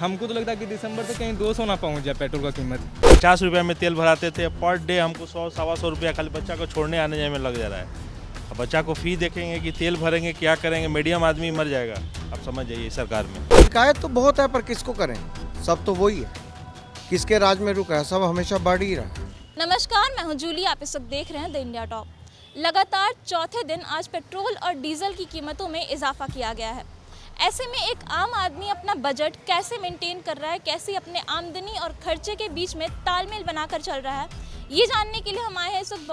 हमको तो लगता है कि दिसंबर तक कहीं 200 ना पहुंच जाए पेट्रोल का कीमत। 50 रुपये में तेल भराते थे, पर डे हमको 100-125 रुपया खाली बच्चा को छोड़ने आने जाने में लग जा रहा है। अब बच्चा को फी देखेंगे कि तेल भरेंगे, क्या करेंगे, मीडियम आदमी मर जाएगा। आप समझ जाइए सरकार में शिकायत तो बहुत है, पर किसको करें, सब तो वही है, किसके राज में रुका है, सब हमेशा बढ़ ही रहा है। नमस्कार, मैं हूं जूली। आप इस वक्त देख रहे हैं द इंडिया टॉप। लगातार चौथे दिन आज पेट्रोल और डीजल की कीमतों में इजाफा किया गया है। ऐसे में एक आम आदमी अपना बजट कैसे मेंटेन कर रहा है, कैसे अपने आमदनी और खर्चे के बीच में तालमेल बनाकर चल रहा है, ये जानने के लिए हम आए हैं इस वक्त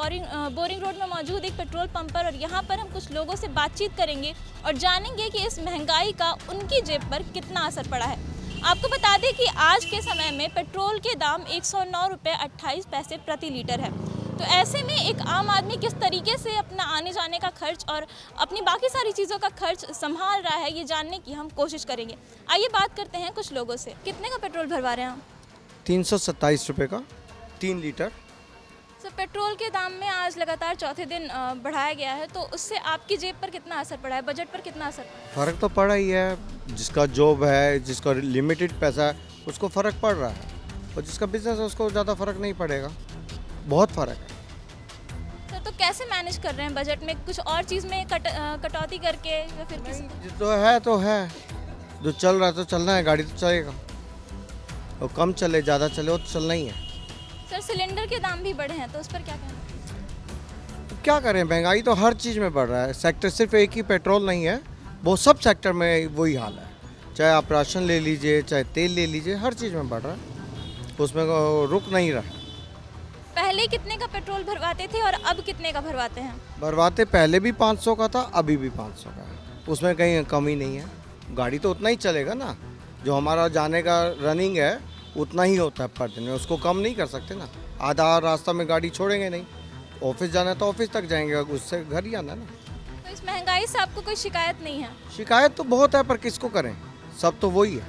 बोरिंग रोड में मौजूद एक पेट्रोल पंप पर। और यहाँ पर हम कुछ लोगों से बातचीत करेंगे और जानेंगे कि इस महंगाई का उनकी जेब पर कितना असर पड़ा है। आपको बता दें कि आज के समय में पेट्रोल के दाम 109 रुपये 28 पैसे प्रति लीटर है। तो ऐसे में एक आम आदमी किस तरीके से अपना आने जाने का खर्च और अपनी बाकी सारी चीज़ों का खर्च संभाल रहा है, ये जानने की हम कोशिश करेंगे। आइए बात करते हैं कुछ लोगों से। कितने का पेट्रोल भरवा रहे हैं आप? 327 रुपये का 3 लीटर। सर, पेट्रोल के दाम में आज लगातार चौथे दिन बढ़ाया गया है, तो उससे आपकी जेब पर कितना असर पड़ा है, बजट पर कितना असर पड़ा है? फ़र्क तो पड़ा ही है, जिसका जॉब है, जिसका लिमिटेड पैसा है, उसको फ़र्क पड़ रहा है, और जिसका बिजनेस है उसको ज़्यादा फ़र्क नहीं पड़ेगा। बहुत फ़र्क है। सर, तो कैसे मैनेज कर रहे हैं बजट में, कुछ और चीज़ में कटौती करके या फिर किसी? तो है, जो चल रहा है तो चलना है, गाड़ी तो चलेगा, और कम चले ज़्यादा चले वो तो चलना ही है। सर, सिलेंडर के दाम भी बढ़े हैं, तो उस पर क्या कहना है? तो क्या करें, महंगाई तो हर चीज़ में बढ़ रहा है। सेक्टर सिर्फ एक ही पेट्रोल नहीं है, वो सब सेक्टर में वही हाल है। चाहे आप राशन ले लीजिए, चाहे तेल ले लीजिए, हर चीज़ में बढ़ रहा है, उसमें रुक नहीं रहा। पहले कितने का पेट्रोल भरवाते थे और अब कितने का भरवाते हैं? भरवाते पहले भी 500 का था, अभी भी 500 का है, उसमें कहीं कमी नहीं है। गाड़ी तो उतना ही चलेगा ना, जो हमारा जाने का रनिंग है उतना ही होता है पर दिन में, उसको कम नहीं कर सकते ना। आधा रास्ता में गाड़ी छोड़ेंगे नहीं, ऑफिस जाना है तो ऑफिस तक जाएंगे, उससे घर ही आना ना। तो इस महंगाई से आपको कोई शिकायत नहीं है? शिकायत तो बहुत है, पर किसको करें, सब तो वही है,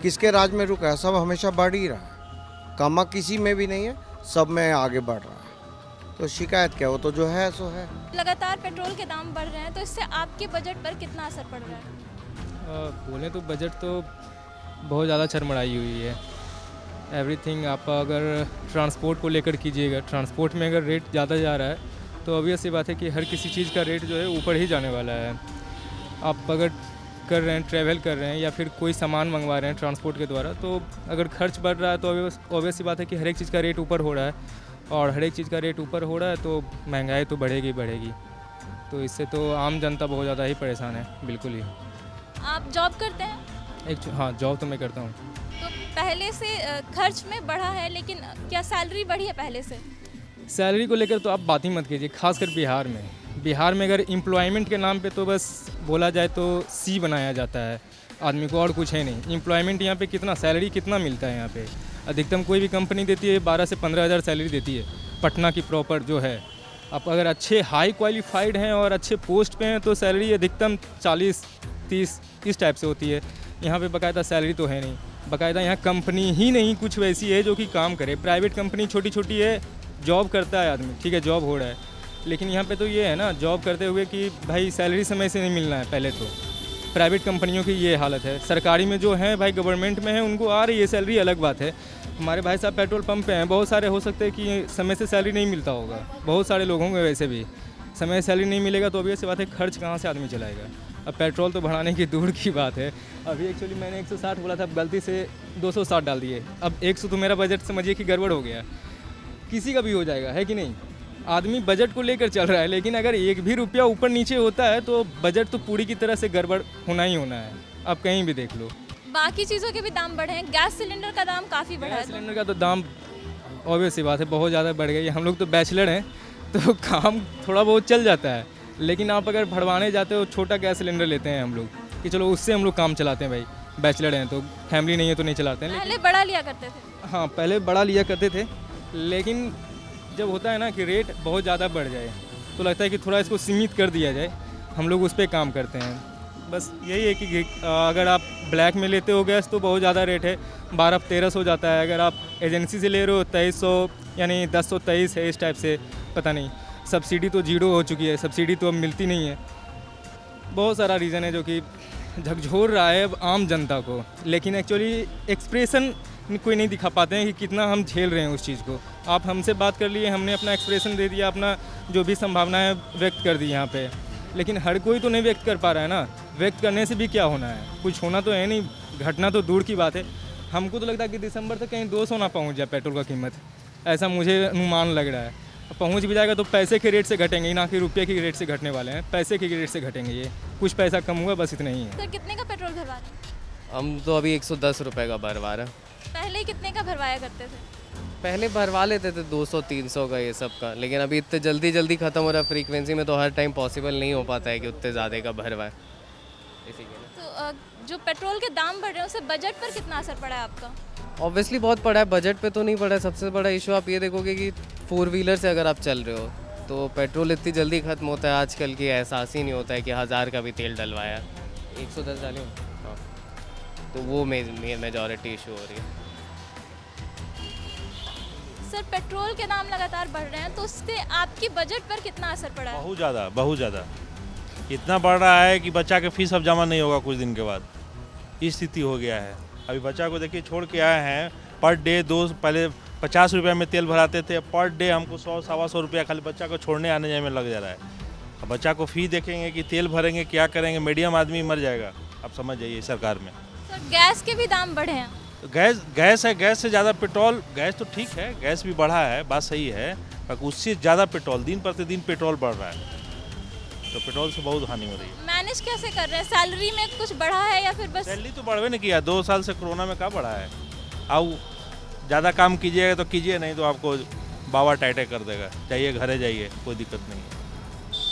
किसके राज में रुका है, सब हमेशा बढ़ ही रहा है। कमा किसी में भी नहीं है, सब में आगे बढ़ रहा है, तो शिकायत क्या, वो तो जो है सो है। लगातार पेट्रोल के दाम बढ़ रहे हैं, तो इससे आपके बजट पर कितना असर पड़ रहा है? बोलें तो बजट तो बहुत ज़्यादा चरमराई हुई है। एवरीथिंग आप अगर ट्रांसपोर्ट को लेकर कीजिएगा, ट्रांसपोर्ट में अगर रेट ज़्यादा जा रहा है तो ऑब्वियस सी बात है कि हर किसी चीज़ का रेट जो है ऊपर ही जाने वाला है। आप अगर कर रहे हैं, ट्रैवल कर रहे हैं या फिर कोई सामान मंगवा रहे हैं ट्रांसपोर्ट के द्वारा, तो अगर खर्च बढ़ रहा है तो ऑब्वियस सी बात है कि हर एक चीज़ का रेट ऊपर हो रहा है, और हर एक चीज़ का रेट ऊपर हो रहा है तो महंगाई तो बढ़ेगी बढ़ेगी। तो इससे तो आम जनता बहुत ज़्यादा ही परेशान है, बिल्कुल ही। आप जॉब करते हैं? हाँ, जॉब तो मैं करता हूँ। तो पहले से खर्च में बढ़ा है, लेकिन क्या सैलरी बढ़ी है पहले से? सैलरी को लेकर तो आप बात ही मत कीजिए, खासकर बिहार में अगर एम्प्लॉयमेंट के नाम पे तो बस बोला जाए तो सी बनाया जाता है आदमी को, और कुछ है नहीं। एम्प्लॉयमेंट यहाँ पे कितना, सैलरी कितना मिलता है यहाँ पे? अधिकतम कोई भी कंपनी देती है 12 से 15 हज़ार सैलरी देती है, पटना की प्रॉपर जो है। आप अगर अच्छे हाई क्वालिफाइड हैं और अच्छे पोस्ट पे हैं तो सैलरी अधिकतम 40-30 इस टाइप से होती है। यहाँ पे बाकायदा सैलरी तो है नहीं, बाकायदा यहाँ कंपनी ही नहीं कुछ वैसी है जो कि काम करे। प्राइवेट कंपनी छोटी छोटी है, जॉब करता है आदमी, ठीक है, जॉब हो रहा है, लेकिन यहाँ पे तो ये है ना, जॉब करते हुए कि भाई सैलरी समय से नहीं मिलना है। पहले तो प्राइवेट कंपनियों की ये हालत है। सरकारी में जो है भाई, गवर्नमेंट में है, उनको आ रही है सैलरी, अलग बात है। हमारे भाई साहब पेट्रोल पंप पे हैं, बहुत सारे हो सकते हैं कि समय से सैलरी नहीं मिलता होगा, बहुत सारे लोगों को वैसे भी समय सैलरी नहीं मिलेगा तो ऑब्वियस सी बात है खर्च कहाँ से आदमी चलाएगा। अब पेट्रोल तो बढ़ाने की दूर की बात है। अभी एक्चुअली मैंने 160 बोला था, गलती से 260 डाल दिए। अब 100 तो मेरा बजट समझिए कि गड़बड़ हो गया। किसी का भी हो जाएगा, है कि नहीं? आदमी बजट को लेकर चल रहा है, लेकिन अगर एक भी रुपया ऊपर नीचे होता है तो बजट तो पूरी की तरह से गड़बड़ होना ही होना है। आप कहीं भी देख लो। बाकी चीज़ों के भी दाम बढ़े हैं। गैस सिलेंडर का दाम काफ़ी बढ़ा है। सिलेंडर का तो दाम ऑब्वियस सी बात है बहुत ज़्यादा बढ़ गई। हम लोग तो बैचलर हैं तो काम थोड़ा बहुत चल जाता है, लेकिन आप अगर भरवाने जाते हो छोटा गैस सिलेंडर लेते हैं हम लोग कि चलो उससे हम लोग काम चलाते हैं। भाई बैचलर हैं तो फैमिली नहीं है तो नहीं चलाते हैं। पहले बड़ा लिया करते थे। हाँ, पहले बड़ा लिया करते थे, लेकिन जब होता है ना कि रेट बहुत ज़्यादा बढ़ जाए तो लगता है कि थोड़ा इसको सीमित कर दिया जाए, हम लोग उस पर काम करते हैं। बस यही है कि अगर आप ब्लैक में लेते हो गैस तो बहुत ज़्यादा रेट है, 1200-1300 जाता है। अगर आप एजेंसी से ले रहे हो 2300 यानी 1023 है, इस टाइप से। पता नहीं, सब्सिडी तो जीरो हो चुकी है, सब्सिडी तो अब मिलती नहीं है। बहुत सारा रीज़न है जो कि झकझोर रहा है अब आम जनता को, लेकिन एक्चुअली एक्सप्रेशन कोई नहीं दिखा पाते हैं कि कितना हम झेल रहे हैं उस चीज़ को। आप हमसे बात कर लिए, हमने अपना एक्सप्रेशन दे दिया, अपना जो भी संभावनाएं व्यक्त कर दी यहाँ पे, लेकिन हर कोई तो नहीं व्यक्त कर पा रहा है ना। व्यक्त करने से भी क्या होना है, कुछ होना तो है नहीं, घटना तो दूर की बात है। हमको तो लगता है कि दिसंबर तक कहीं 200 ना पहुँच जाए पेट्रोल का कीमत, ऐसा मुझे अनुमान लग रहा है। पहुँच भी जाएगा तो पैसे के रेट से घटेंगे, ना कि रुपये के रेट से घटने वाले हैं, पैसे के रेट से घटेंगे। ये कुछ पैसा कम हुआ, बस इतना ही है। सर कितने का पेट्रोल भरवा रहे हैं? हम तो अभी 110 रुपये का भरवा रहे हैं। पहले कितने का भरवाया करते थे? पहले भरवा लेते थे 200-300 का ये सब का, लेकिन अभी इतने जल्दी ख़त्म हो रहा है फ्रीक्वेंसी में, तो हर टाइम पॉसिबल नहीं हो पाता है कि उतने ज़्यादा का भरवाए, इसी के लिए। तो जो पेट्रोल के दाम बढ़ रहे हैं उससे बजट पर कितना असर पड़ा है आपका? ऑब्वियसली बहुत पड़ा है, बजट पे तो नहीं पड़ा है। सबसे बड़ा इशू आप ये देखोगे कि 4 व्हीलर से अगर आप चल रहे हो तो पेट्रोल इतनी जल्दी ख़त्म होता है आजकल की, एहसास ही नहीं होता है कि 1000 का भी तेल डलवाया। 110 डाले हाँ, तो वो मेजॉरिटी इशू हो रही है। सर पेट्रोल के दाम लगातार बढ़ रहे हैं तो उससे आपकी बजट पर कितना असर पड़ा है? बहुत ज़्यादा इतना बढ़ रहा है कि बच्चा के फीस अब जमा नहीं होगा कुछ दिन के बाद, ये स्थिति हो गया है। अभी बच्चा को देखिए छोड़ के आए हैं, पर डे पहले 50 रुपये में तेल भराते थे, पर डे हमको 100-125 रुपया खाली बच्चा को छोड़ने आने जाने में लग जा रहा है। अब बच्चा को फी देखेंगे कि तेल भरेंगे, क्या करेंगे, मीडियम आदमी मर जाएगा। आप समझ जाइए सरकार में। सर गैस के भी दाम बढ़े हैं। तो गैस है, गैस से ज़्यादा पेट्रोल। गैस तो ठीक है, गैस भी बढ़ा है, बात सही है, पर उससे ज़्यादा पेट्रोल, दिन प्रतिदिन पेट्रोल बढ़ रहा है, तो पेट्रोल से बहुत हानि हो रही है। मैनेज कैसे कर रहे हैं? सैलरी में कुछ बढ़ा है या फिर बस? सैलरी तो बढ़वे नहीं किया, 2 साल से कोरोना में कहाँ बढ़ा है। आओ ज़्यादा काम कीजिएगा तो कीजिए, नहीं तो आपको बाबा टाइटे कर देगा, चाहिए घरे जाइए, कोई दिक्कत नहीं है।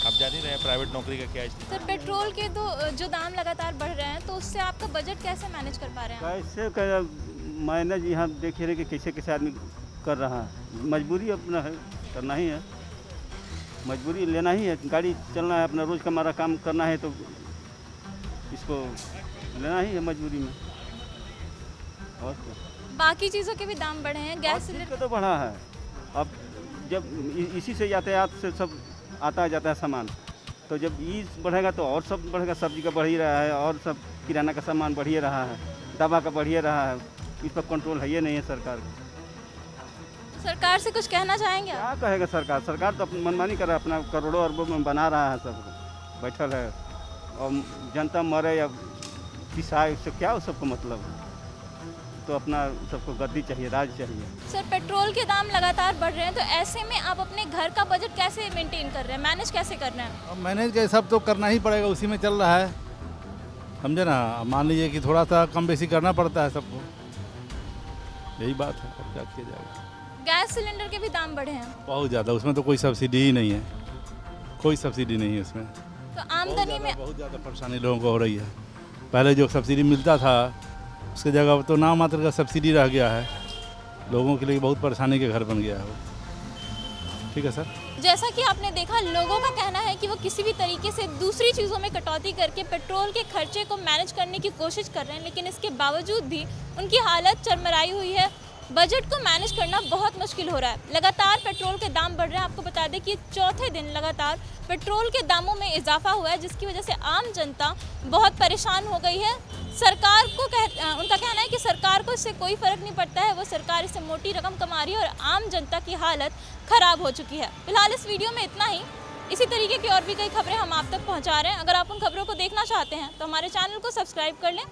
आप जान ही रहे हैं प्राइवेट नौकरी का क्या स्थिति। सर पेट्रोल के तो जो दाम लगातार बढ़ रहे हैं तो उससे आपका बजट कैसे मैनेज कर पा रहे हैं? कैसे कर मैनेज यहाँ देख रहे कि कैसे कैसे आदमी कर रहा है। मजबूरी अपना है, करना ही है, मजबूरी लेना ही है, गाड़ी चलना है, अपना रोज़ का हमारा काम करना है, तो इसको लेना ही है मजबूरी में। और क्या, बाकी चीज़ों के भी दाम बढ़े हैं, गैस सिलेंडर तो बढ़ा है। अब जब इसी से यातायात से सब आता जाता है सामान, तो जब ये बढ़ेगा तो और सब बढ़ेगा। सब्जी का बढ़ ही रहा है, और सब किराना का सामान बढ़ ही रहा है, दवा का बढ़ ही रहा है, इस पर कंट्रोल है ये नहीं है सरकार को। सरकार से कुछ कहना चाहेंगे आप? क्या कहेगा सरकार? सरकार तो अपनी मनमानी कर रहा है, अपना करोड़ों अरबों में बना रहा है, सबको बैठल है, और जनता मरे या पिसाए, उससे क्या हो सबको मतलब है। तो अपना सबको गद्दी चाहिए, राज चाहिए। सर पेट्रोल के दाम लगातार बढ़ रहे हैं तो ऐसे में आप अपने घर का बजट कैसे मेंटेन कर रहे हैं, मैनेज कैसे कर रहे हैं? अब मैनेज का सब तो करना ही पड़ेगा, उसी में चल रहा है, समझे ना। मान लीजिए कि थोड़ा सा कम बेसी करना पड़ता है सबको, यही बात है, अब क्या किया जाएगा। गैस सिलेंडर के भी दाम बढ़े हैं बहुत ज़्यादा, उसमें तो कोई सब्सिडी ही नहीं है, कोई सब्सिडी नहीं है उसमें। तो आमदनी में बहुत ज़्यादा परेशानी लोगों को हो रही है। पहले जो सब्सिडी मिलता था उसकी जगह तो नाम मात्र का सब्सिडी रह गया है, लोगों के लिए बहुत परेशानी के घर बन गया है वो। ठीक है सर। जैसा कि आपने देखा, लोगों का कहना है कि वो किसी भी तरीके से दूसरी चीज़ों में कटौती करके पेट्रोल के खर्चे को मैनेज करने की कोशिश कर रहे हैं, लेकिन इसके बावजूद भी उनकी हालत चरमराई हुई है। बजट को मैनेज करना बहुत मुश्किल हो रहा है। लगातार पेट्रोल के दाम बढ़ रहे हैं। आपको बता दें कि चौथे दिन लगातार पेट्रोल के दामों में इजाफा हुआ है, जिसकी वजह से आम जनता बहुत परेशान हो गई है। सरकार को उनका कहना है कि सरकार को इससे कोई फ़र्क नहीं पड़ता है, वो सरकार इससे मोटी रकम कमा रही है और आम जनता की हालत ख़राब हो चुकी है। फिलहाल इस वीडियो में इतना ही। इसी तरीके की और भी कई खबरें हम आप तक पहुँचा रहे हैं। अगर आप उन खबरों को देखना चाहते हैं तो हमारे चैनल को सब्सक्राइब कर लें।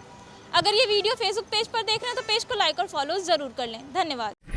अगर ये वीडियो फेसबुक पेज पर देख रहे हैं तो पेज को लाइक और फॉलो ज़रूर कर लें। धन्यवाद।